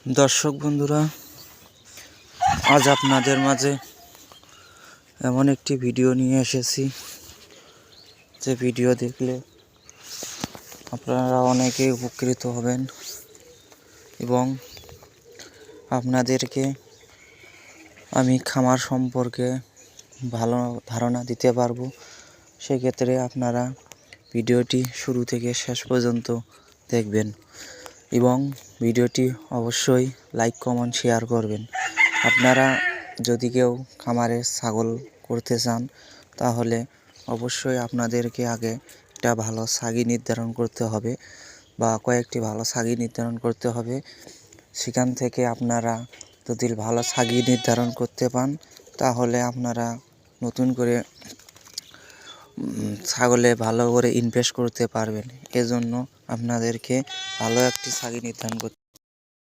দর্শক বন্ধুরা, আজ আপনাদের মাঝে এমন একটি ভিডিও নিয়ে এসেছি যে ভিডিও দেখলে আপনারা অনেকেই উপকৃত হবেন এবং আপনাদেরকে আমি খামার সম্পর্কে ভালো ধারণা দিতে পারবো। সেক্ষেত্রে আপনারা ভিডিওটি শুরু থেকে শেষ পর্যন্ত দেখবেন এবং ভিডিওটি অবশ্যই লাইক কমেন্ট শেয়ার করবেন। আপনারা যদি কেউ খামারে ছাগল করতে চান তাহলে অবশ্যই আপনাদেরকে আগে একটা ভালো ছাগি নির্ধারণ করতে হবে বা কয়েকটি ভালো ছাগি নির্ধারণ করতে হবে। সেখান থেকে আপনারা যদি ভালো ছাগি নির্ধারণ করতে পান তাহলে আপনারা নতুন করে ছাগলে ভালো করে ইনভেস্ট করতে পারবেন। এজন্য আপনাদেরকে ভালো একটি ছাগি নির্ধারণ করতে